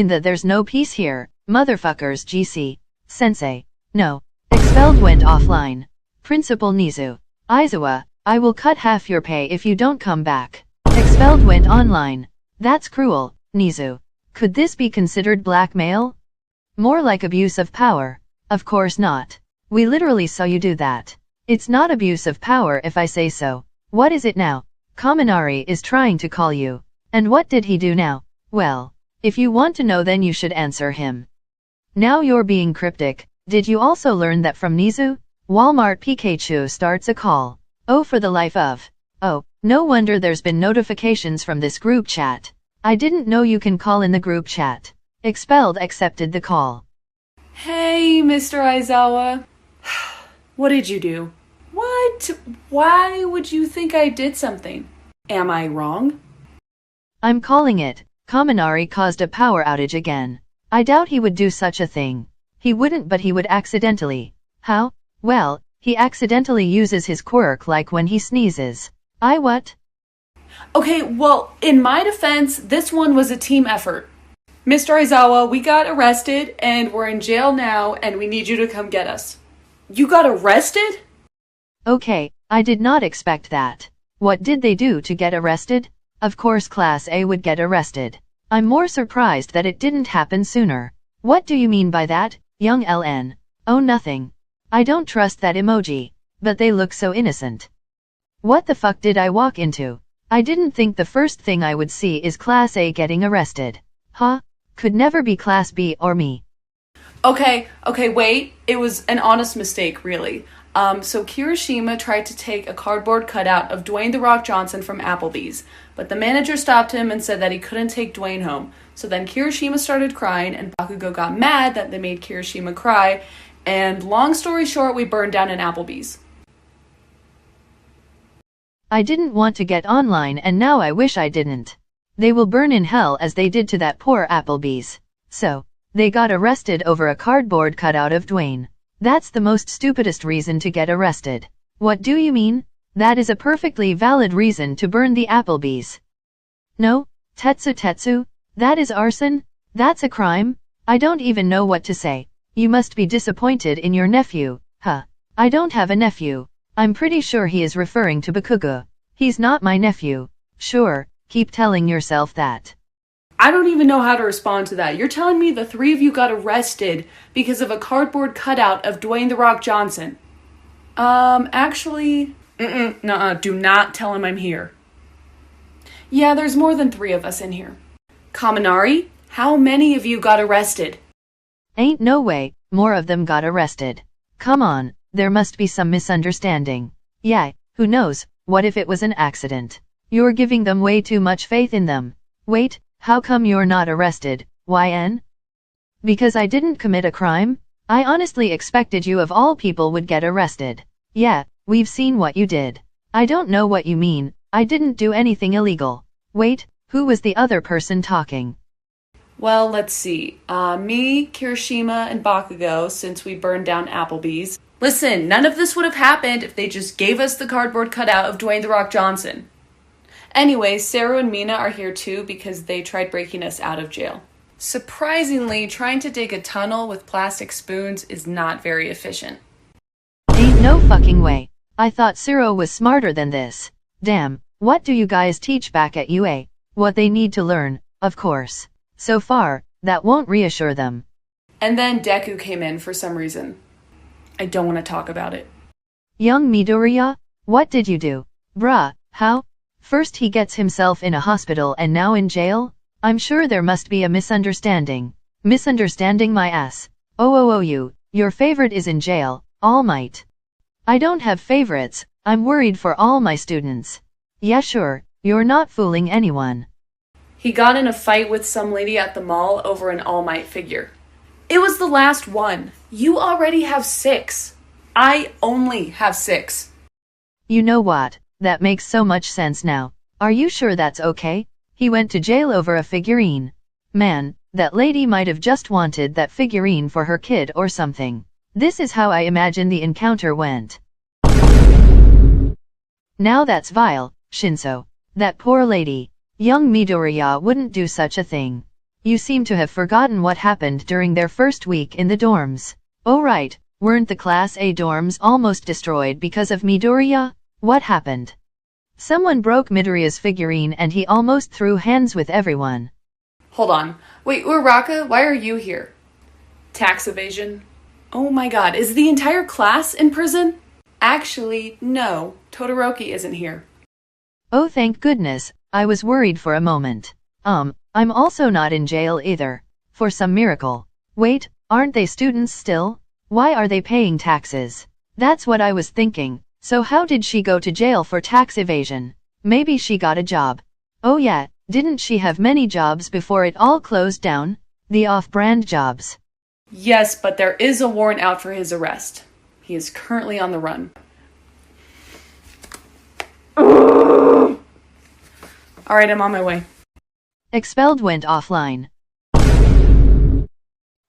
There's no peace here, motherfuckers GC. Sensei. No. Expelled went offline. Principal Nizu. Aizawa, I will cut half your pay if you don't come back. Expelled went online. That's cruel, Nizu. Could this be considered blackmail? More like abuse of power. Of course not. We literally saw you do that. It's not abuse of power if I say so. What is it now? Kaminari is trying to call you. And what did he do now? Well, if you want to know then you should answer him. Now you're being cryptic. Did you also learn that from Nizu? Walmart Pikachu starts a call. Oh, for the life of. Oh, no wonder there's been notifications from this group chat. I didn't know you can call in the group chat. Expelled accepted the call. Hey, Mr. Aizawa. What did you do? What? Why would you think I did something? Am I wrong? I'm calling it. Kaminari caused a power outage again. I doubt he would do such a thing. He wouldn't, but he would accidentally. How? Well, he accidentally uses his quirk like when he sneezes. What? Okay, well, in my defense, this one was a team effort. Mr. Aizawa, we got arrested and we're in jail now and we need you to come get us. You got arrested? Okay, I did not expect that. What did they do to get arrested? Of course Class A would get arrested. I'm more surprised that it didn't happen sooner. What do you mean by that, young LN? Oh, nothing. I don't trust that emoji. But they look so innocent. What the fuck did I walk into? I didn't think the first thing I would see is Class A getting arrested. Huh? Could never be Class B or me. Okay, wait. It was an honest mistake, really. So Kirishima tried to take a cardboard cutout of Dwayne "The Rock" Johnson from Applebee's, but the manager stopped him and said that he couldn't take Dwayne home. So then Kirishima started crying, and Bakugo got mad that they made Kirishima cry, and long story short, we burned down an Applebee's. I didn't want to get online and now I wish I didn't. They will burn in hell as they did to that poor Applebee's. So, they got arrested over a cardboard cutout of Dwayne. That's the most stupidest reason to get arrested. What do you mean? That is a perfectly valid reason to burn the Applebee's. No, Tetsu, that is arson? That's a crime? I don't even know what to say. You must be disappointed in your nephew, huh? I don't have a nephew. I'm pretty sure he is referring to Bakugo. He's not my nephew. Sure, keep telling yourself that. I don't even know how to respond to that. You're telling me the three of you got arrested because of a cardboard cutout of Dwayne "The Rock" Johnson. Actually, nuh-uh, do not tell him I'm here. Yeah, there's more than three of us in here. Kaminari, how many of you got arrested? Ain't no way, more of them got arrested. Come on, there must be some misunderstanding. Yeah, who knows, what if it was an accident? You're giving them way too much faith in them. Wait, how come you're not arrested, YN? Because I didn't commit a crime? I honestly expected you of all people would get arrested. Yeah, we've seen what you did. I don't know what you mean, I didn't do anything illegal. Wait, who was the other person talking? Well, let's see. Me, Kirishima, and Bakugo, since we burned down Applebee's. Listen, none of this would have happened if they just gave us the cardboard cutout of Dwayne "The Rock" Johnson. Anyway, Saru and Mina are here too because they tried breaking us out of jail. Surprisingly, trying to dig a tunnel with plastic spoons is not very efficient. Ain't no fucking way. I thought Saru was smarter than this. Damn, what do you guys teach back at UA? What they need to learn, of course. So far, that won't reassure them. And then Deku came in for some reason. I don't want to talk about it. Young Midoriya, what did you do? Bruh, how? First he gets himself in a hospital and now in jail? I'm sure there must be a misunderstanding. Misunderstanding my ass. Oh, your favorite is in jail, All Might. I don't have favorites, I'm worried for all my students. Yeah sure, you're not fooling anyone. He got in a fight with some lady at the mall over an All Might figure. It was the last one. You already have 6. I only have 6. You know what? That makes so much sense now. Are you sure that's okay? He went to jail over a figurine. Man, that lady might have just wanted that figurine for her kid or something. This is how I imagine the encounter went. Now that's vile, Shinso. That poor lady. Young Midoriya wouldn't do such a thing. You seem to have forgotten what happened during their first week in the dorms. Oh right, weren't the Class A dorms almost destroyed because of Midoriya? What happened? Someone broke Midoriya's figurine and he almost threw hands with everyone. Hold on. Wait, Uraraka, why are you here? Tax evasion? Oh my god, is the entire class in prison? Actually, no. Todoroki isn't here. Oh thank goodness, I was worried for a moment. I'm also not in jail either. For some miracle. Wait, aren't they students still? Why are they paying taxes? That's what I was thinking. So how did she go to jail for tax evasion? Maybe she got a job. Oh yeah, didn't she have many jobs before it all closed down? The off-brand jobs. Yes, but there is a warrant out for his arrest. He is currently on the run. Alright, I'm on my way. Expelled went offline.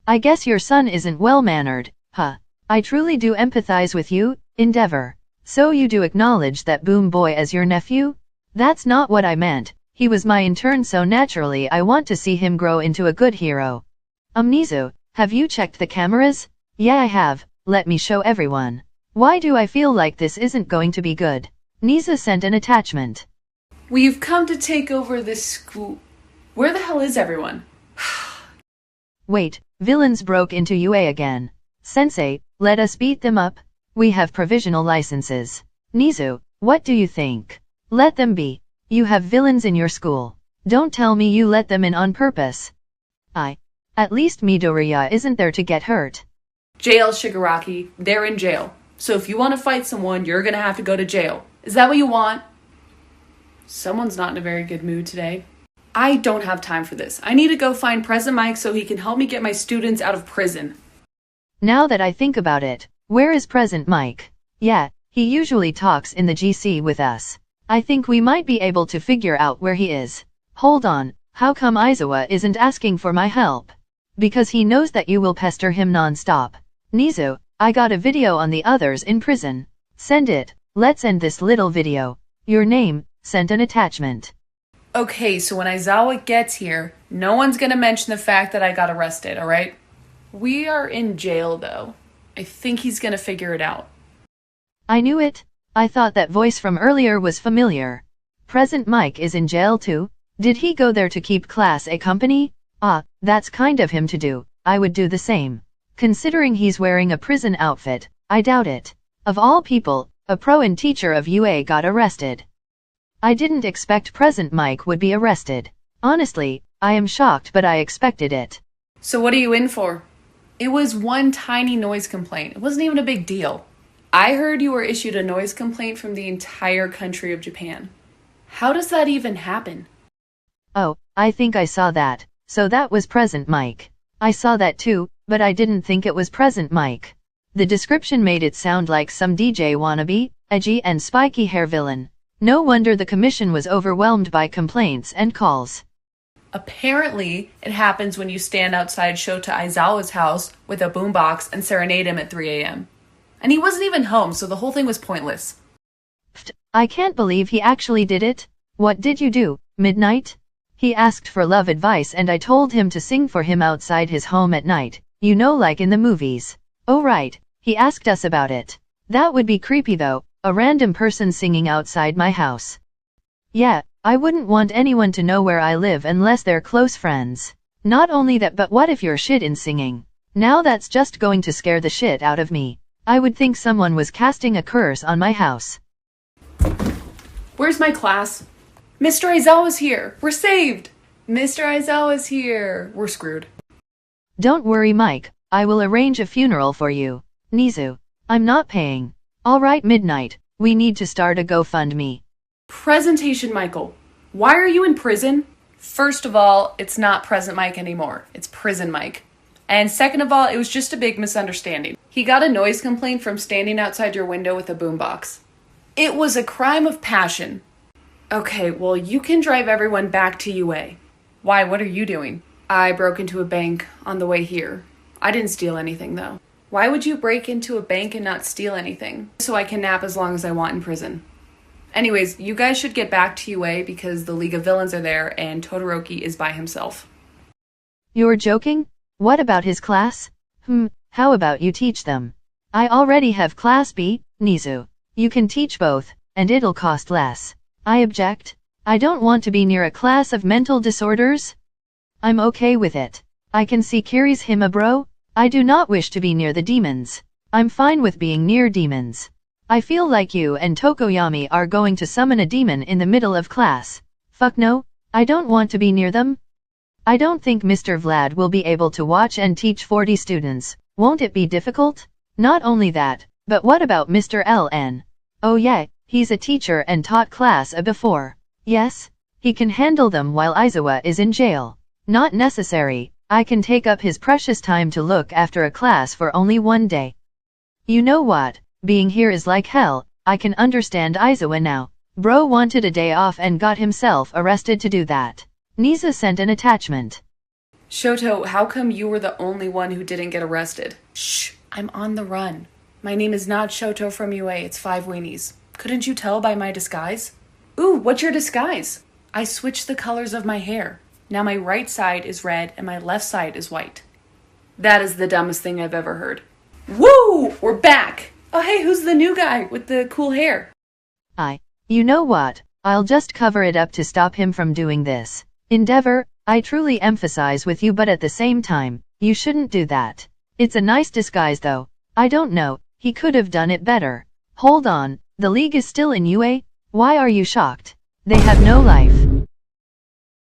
I guess your son isn't well-mannered, huh? I truly do empathize with you, Endeavor. So you do acknowledge that Boom Boy as your nephew? That's not what I meant. He was my intern, so naturally I want to see him grow into a good hero. Nizu, have you checked the cameras? Yeah, I have. Let me show everyone. Why do I feel like this isn't going to be good? Nizu sent an attachment. We've come to take over this school. Where the hell is everyone? Wait, villains broke into UA again. Sensei, let us beat them up. We have provisional licenses. Nizu, what do you think? Let them be. You have villains in your school. Don't tell me you let them in on purpose. At least Midoriya isn't there to get hurt. Jail, Shigaraki. They're in jail. So if you want to fight someone, you're gonna have to go to jail. Is that what you want? Someone's not in a very good mood today. I don't have time for this. I need to go find Present Mike so he can help me get my students out of prison. Now that I think about it, where is Present Mike? Yeah, he usually talks in the GC with us. I think we might be able to figure out where he is. Hold on, how come Aizawa isn't asking for my help? Because he knows that you will pester him non-stop. Nizu, I got a video on the others in prison. Send it. Let's end this little video. Your name, sent an attachment. Okay, so when Aizawa gets here, no one's gonna mention the fact that I got arrested, alright? We are in jail though. I think he's gonna figure it out. I knew it. I thought that voice from earlier was familiar. Present Mike is in jail too? Did he go there to keep Class A company? That's kind of him to do. I would do the same. Considering he's wearing a prison outfit, I doubt it. Of all people, a pro and teacher of UA got arrested. I didn't expect Present Mike would be arrested. Honestly, I am shocked, but I expected it. So what are you in for? It was one tiny noise complaint. It wasn't even a big deal. I heard you were issued a noise complaint from the entire country of Japan. How does that even happen? Oh, I think I saw that. So that was Present Mike. I saw that too, but I didn't think it was Present Mike. The description made it sound like some DJ wannabe, edgy and spiky hair villain. No wonder the commission was overwhelmed by complaints and calls. Apparently, it happens when you stand outside Shota Aizawa's house with a boombox and serenade him at 3 a.m. And he wasn't even home, so the whole thing was pointless. I can't believe he actually did it. What did you do, Midnight? He asked for love advice and I told him to sing for him outside his home at night, you know, like in the movies. Oh right, he asked us about it. That would be creepy though, a random person singing outside my house. Yeah, I wouldn't want anyone to know where I live unless they're close friends. Not only that, but what if you're shit in singing? Now that's just going to scare the shit out of me. I would think someone was casting a curse on my house. Where's my class? Mr. Aizawa's here! We're saved! Mr. Aizawa's here! We're screwed. Don't worry, Mike. I will arrange a funeral for you. Nizu, I'm not paying. Alright, Midnight. We need to start a GoFundMe. Presentation, Michael. Why are you in prison? First of all, it's not Present Mike anymore. It's Prison Mike. And second of all, it was just a big misunderstanding. He got a noise complaint from standing outside your window with a boombox. It was a crime of passion. Okay, well, you can drive everyone back to UA. Why, what are you doing? I broke into a bank on the way here. I didn't steal anything, though. Why would you break into a bank and not steal anything? So I can nap as long as I want in prison. Anyways, you guys should get back to UA because the League of Villains are there and Todoroki is by himself. You're joking? What about his class? How about you teach them? I already have Class B, Nizu. You can teach both, and it'll cost less. I object. I don't want to be near a class of mental disorders. I'm okay with it. I can see Kiri's hima bro. I do not wish to be near the demons. I'm fine with being near demons. I feel like you and Tokoyami are going to summon a demon in the middle of class. Fuck no, I don't want to be near them. I don't think Mr. Vlad will be able to watch and teach 40 students. Won't it be difficult? Not only that, but what about Mr. LN? Oh yeah, he's a teacher and taught class A before. Yes, he can handle them while Aizawa is in jail. Not necessary. I can take up his precious time to look after a class for only one day. You know what? Being here is like hell. I can understand Aizawa now. Bro wanted a day off and got himself arrested to do that. Niza sent an attachment. Shoto, how come you were the only one who didn't get arrested? Shh, I'm on the run. My name is not Shoto from UA, it's 5 weenies. Couldn't you tell by my disguise? Ooh, what's your disguise? I switched the colors of my hair. Now my right side is red and my left side is white. That is the dumbest thing I've ever heard. Woo! We're back! Oh hey, who's the new guy with the cool hair? You know what? I'll just cover it up to stop him from doing this. Endeavor, I truly emphasize with you, but at the same time, you shouldn't do that. It's a nice disguise though. I don't know, he could have done it better. Hold on, the league is still in UA? Why are you shocked? They have no life.